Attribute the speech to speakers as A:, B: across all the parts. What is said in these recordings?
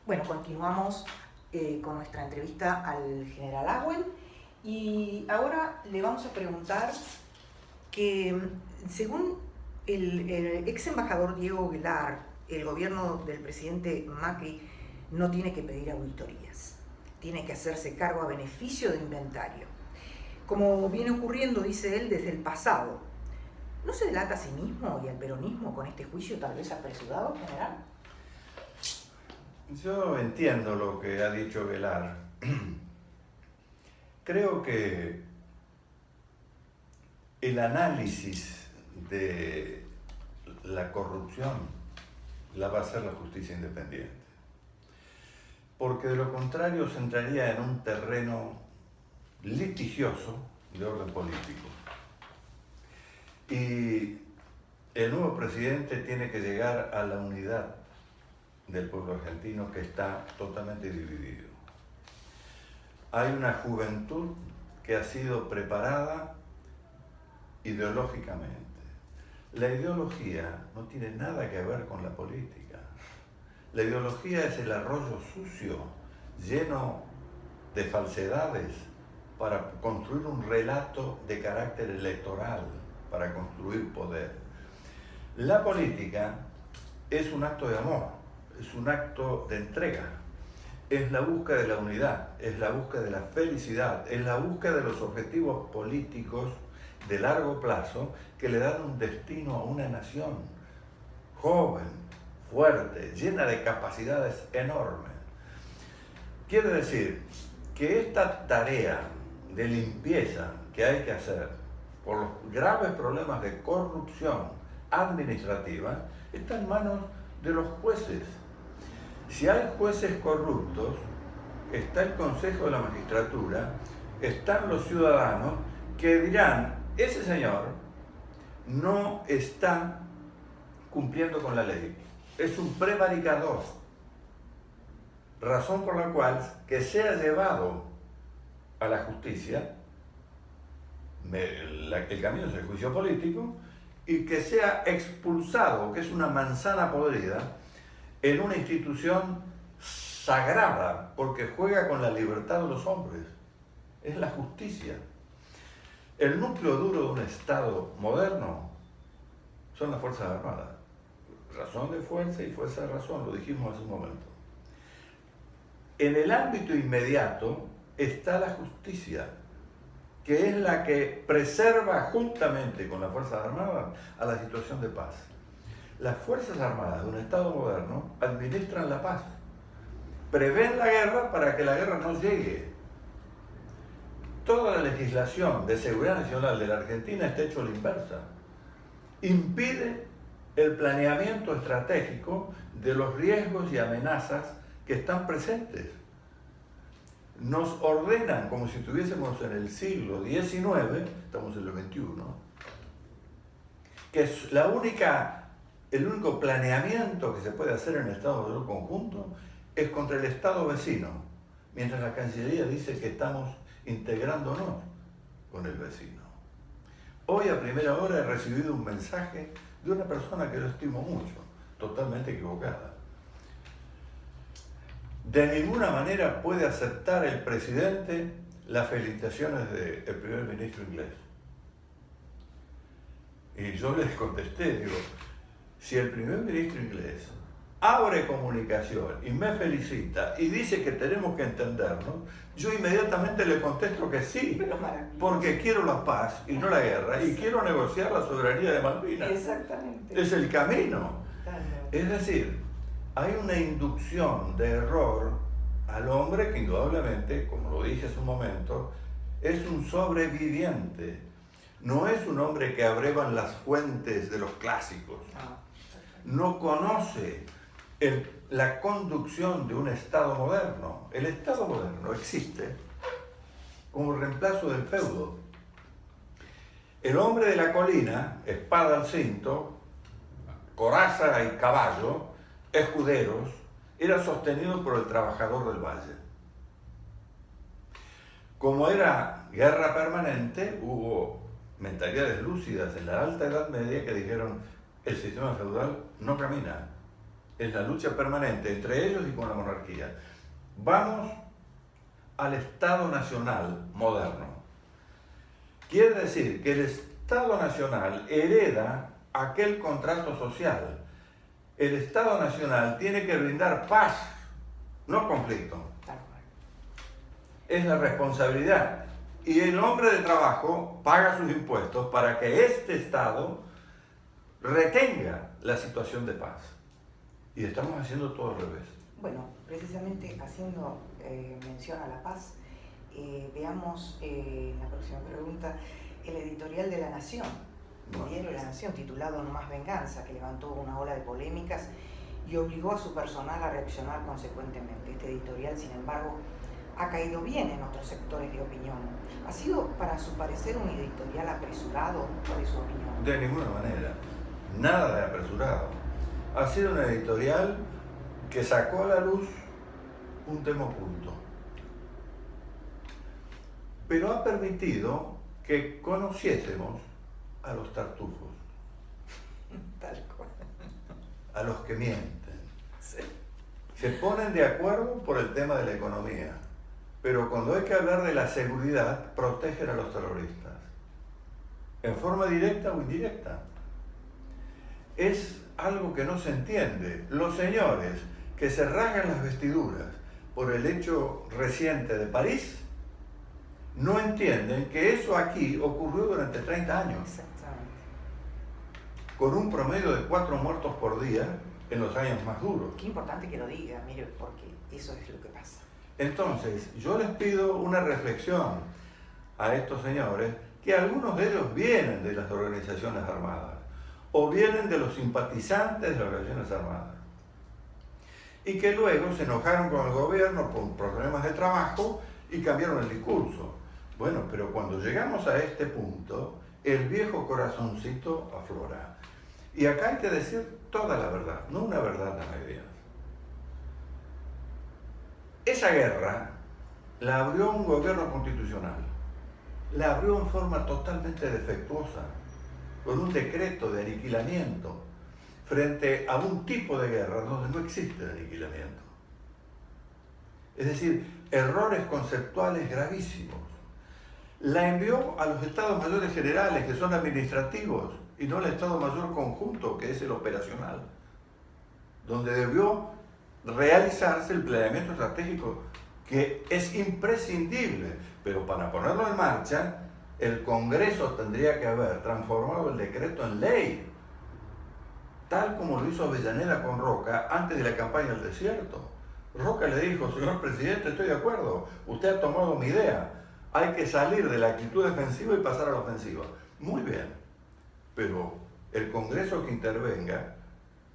A: Bueno, continuamos con nuestra entrevista al general Agüel y ahora le vamos a preguntar que, según el ex embajador Diego Aguilar, el gobierno del presidente Macri no tiene que pedir auditorías, tiene que hacerse cargo a beneficio de inventario. Como viene ocurriendo, dice él, desde el pasado. ¿No se delata a sí mismo y al peronismo con este juicio tal vez apresurado, general?
B: Yo entiendo lo que ha dicho Velar. Creo que el análisis de la corrupción la va a hacer la justicia independiente. Porque de lo contrario se entraría en un terreno litigioso de orden político. Y el nuevo presidente tiene que llegar a la unidad del pueblo argentino, que está totalmente dividido. Hay una juventud que ha sido preparada ideológicamente. La ideología no tiene nada que ver con la política. La ideología es el arroyo sucio, lleno de falsedades, para construir un relato de carácter electoral, para construir poder. La política es un acto de amor, es un acto de entrega, es la búsqueda de la unidad, es la búsqueda de la felicidad, es la búsqueda de los objetivos políticos de largo plazo que le dan un destino a una nación joven, fuerte, llena de capacidades enormes. Quiere decir que esta tarea de limpieza que hay que hacer por los graves problemas de corrupción administrativa está en manos de los jueces. Si hay jueces corruptos, está el Consejo de la Magistratura, están los ciudadanos que dirán: ese señor no está cumpliendo con la ley, es un prevaricador, razón por la cual que sea llevado a la justicia, el camino es el juicio político, y que sea expulsado, que es una manzana podrida, en una institución sagrada, porque juega con la libertad de los hombres. Es la justicia. El núcleo duro de un Estado moderno son las Fuerzas Armadas. Razón de fuerza y fuerza de razón, lo dijimos hace un momento. En el ámbito inmediato está la justicia, que es la que preserva juntamente con las Fuerzas Armadas a la situación de paz. Las Fuerzas Armadas de un Estado moderno administran la paz, prevén la guerra para que la guerra no llegue. Toda la legislación de seguridad nacional de la Argentina está hecho a la inversa. Impide el planeamiento estratégico de los riesgos y amenazas que están presentes. Nos ordenan como si estuviésemos en el siglo XIX, estamos en el XXI, que es el único planeamiento que se puede hacer en el Estado Mayor conjunto es contra el Estado vecino, mientras la Cancillería dice que estamos integrándonos con el vecino. Hoy a primera hora he recibido un mensaje de una persona que yo estimo mucho, totalmente equivocada. De ninguna manera puede aceptar el presidente las felicitaciones del primer ministro inglés. Y yo les contesté, digo, si el primer ministro inglés abre comunicación y me felicita y dice que tenemos que entendernos, yo inmediatamente le contesto que sí, porque quiero la paz y no la guerra, y quiero negociar la soberanía de Malvinas.
A: Exactamente.
B: Es el camino. Es decir, hay una inducción de error al hombre que indudablemente, como lo dije hace un momento, es un sobreviviente. No es un hombre que abreva en las fuentes de los clásicos. No conoce la conducción de un Estado moderno. El Estado moderno existe como reemplazo del feudo. El hombre de la colina, espada al cinto, coraza y caballo, escuderos, era sostenido por el trabajador del valle. Como era guerra permanente, hubo mentalidades lúcidas en la Alta Edad Media que dijeron: el sistema feudal no camina, es la lucha permanente entre ellos y con la monarquía. Vamos al Estado Nacional moderno. Quiere decir que el Estado Nacional hereda aquel contrato social. El Estado Nacional tiene que brindar paz, no conflicto. Es la responsabilidad. Y el hombre de trabajo paga sus impuestos para que este Estado retenga la situación de paz. Y estamos haciendo todo al revés.
A: Bueno, precisamente haciendo mención a la paz, veamos en la próxima pregunta el editorial de La Nación, el diario La Nación, titulado No más venganza, que levantó una ola de polémicas y obligó a su personal a reaccionar consecuentemente. Este editorial, sin embargo, ha caído bien en otros sectores de opinión. ¿Ha sido, para su parecer, un editorial apresurado? ¿Cuál es su opinión?
B: De ninguna manera. Nada de apresurado. Ha sido una editorial que sacó a la luz un tema oculto. Pero ha permitido que conociésemos a los tartufos.
A: Tal cual.
B: A los que mienten.
A: Sí.
B: Se ponen de acuerdo por el tema de la economía, pero cuando hay que hablar de la seguridad, protegen a los terroristas, en forma directa o indirecta. Es algo que no se entiende. Los señores que se rasgan las vestiduras por el hecho reciente de París, no entienden que eso aquí ocurrió durante 30 años.
A: Exactamente.
B: Con un promedio de 4 muertos por día en los años más duros.
A: Qué importante que lo diga, mire, porque eso es lo que pasa.
B: Entonces, yo les pido una reflexión a estos señores, que algunos de ellos vienen de las organizaciones armadas o vienen de los simpatizantes de las organizaciones armadas y que luego se enojaron con el gobierno por problemas de trabajo y cambiaron el discurso. Bueno, pero cuando llegamos a este punto, el viejo corazoncito aflora. Y acá hay que decir toda la verdad, no una verdad a medias. Esa guerra la abrió un gobierno constitucional. La abrió en forma totalmente defectuosa, con un decreto de aniquilamiento, frente a un tipo de guerra donde no existe el aniquilamiento. Es decir, errores conceptuales gravísimos. La envió a los Estados Mayores Generales, que son administrativos, y no al Estado Mayor Conjunto, que es el operacional, donde debió realizarse el planeamiento estratégico, que es imprescindible, pero para ponerlo en marcha, el Congreso tendría que haber transformado el decreto en ley, tal como lo hizo Avellaneda con Roca antes de la campaña del desierto. Roca le dijo: señor presidente, estoy de acuerdo, usted ha tomado mi idea, hay que salir de la actitud defensiva y pasar a la ofensiva. Muy bien, pero el Congreso que intervenga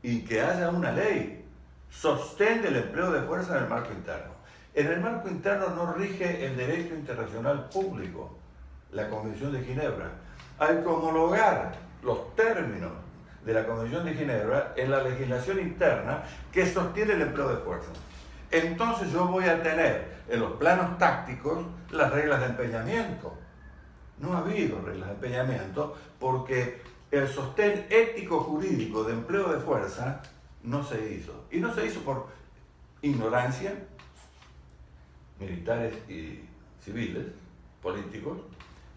B: y que haya una ley, sostén del empleo de fuerza en el marco interno. En el marco interno no rige el derecho internacional público, la Convención de Ginebra. Hay que homologar los términos de la Convención de Ginebra en la legislación interna que sostiene el empleo de fuerza. Entonces yo voy a tener en los planos tácticos las reglas de empeñamiento. No ha habido reglas de empeñamiento porque el sostén ético-jurídico de empleo de fuerza no se hizo. Y no se hizo por ignorancia, militares y civiles, políticos,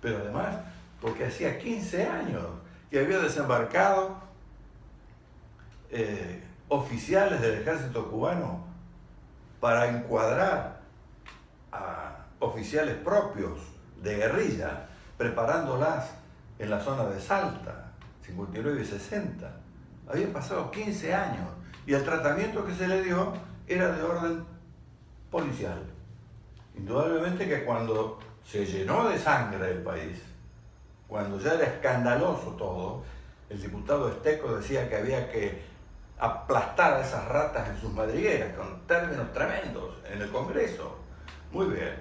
B: pero además porque hacía 15 años que había desembarcado oficiales del ejército cubano para encuadrar a oficiales propios de guerrilla, preparándolas en la zona de Salta, 59 y 60. Habían pasado 15 años y el tratamiento que se le dio era de orden policial. Indudablemente que cuando se llenó de sangre el país, cuando ya era escandaloso todo, el diputado Esteco decía que había que aplastar a esas ratas en sus madrigueras, con términos tremendos, en el Congreso. Muy bien.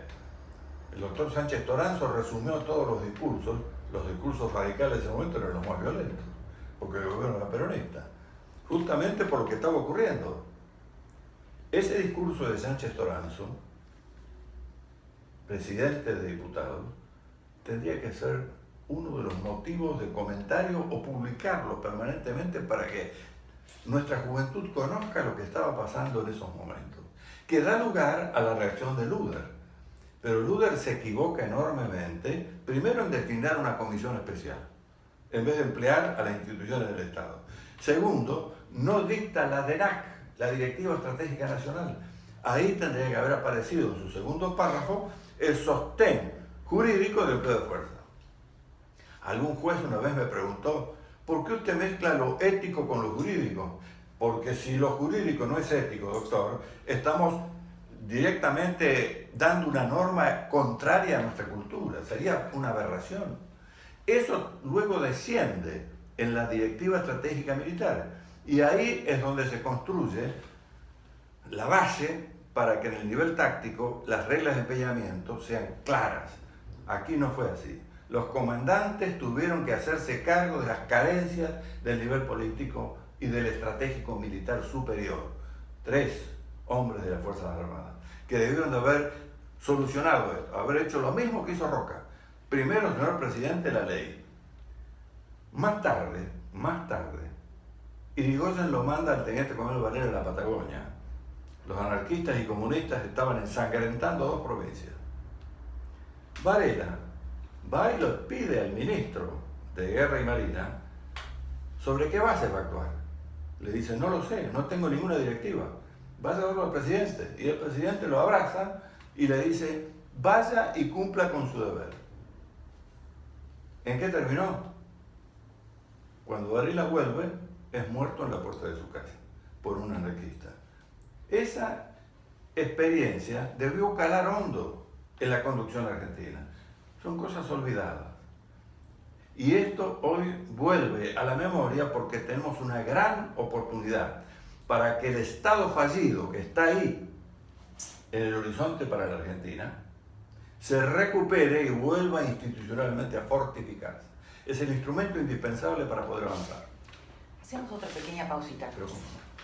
B: El doctor Sánchez Toranzo resumió todos los discursos radicales de ese momento eran los más violentos, porque el gobierno era peronista, justamente por lo que estaba ocurriendo. Ese discurso de Sánchez Toranzo, presidente de diputados, tendría que ser uno de los motivos de comentario o publicarlo permanentemente para que nuestra juventud conozca lo que estaba pasando en esos momentos, que da lugar a la reacción de Luder. Pero Luder se equivoca enormemente, primero en destinar una comisión especial, en vez de emplear a las instituciones del Estado. Segundo, no dicta la DENAC, la Directiva Estratégica Nacional. Ahí tendría que haber aparecido en su segundo párrafo el sostén jurídico del empleo de fuerza. Algún juez una vez me preguntó, ¿por qué usted mezcla lo ético con lo jurídico? Porque si lo jurídico no es ético, doctor, estamos directamente dando una norma contraria a nuestra cultura. Sería una aberración. Eso luego desciende en la Directiva Estratégica Militar. Y ahí es donde se construye la base para que en el nivel táctico las reglas de empeñamiento sean claras. Aquí no fue así. Los comandantes tuvieron que hacerse cargo de las carencias del nivel político y del estratégico militar superior. 3 hombres de las Fuerzas Armadas, que debieron de haber solucionado esto, haber hecho lo mismo que hizo Roca. Primero, señor presidente, la ley. Más tarde, Irigoyen lo manda al teniente coronel Varela en la Patagonia. Los anarquistas y comunistas estaban ensangrentando 2 provincias. Varela va y lo pide al ministro de Guerra y Marina sobre qué base va a actuar. Le dice, no lo sé, no tengo ninguna directiva. Vaya a verlo al presidente. Y el presidente lo abraza y le dice, vaya y cumpla con su deber. ¿En qué terminó? Cuando Varela vuelve, es muerto en la puerta de su casa por un anarquista. Esa experiencia debió calar hondo en la conducción argentina. Son cosas olvidadas. Y esto hoy vuelve a la memoria porque tenemos una gran oportunidad para que el Estado fallido que está ahí en el horizonte para la Argentina se recupere y vuelva institucionalmente a fortificarse. Es el instrumento indispensable para poder avanzar.
A: Hacemos otra pequeña pausita.
B: Pero, ¿cómo no?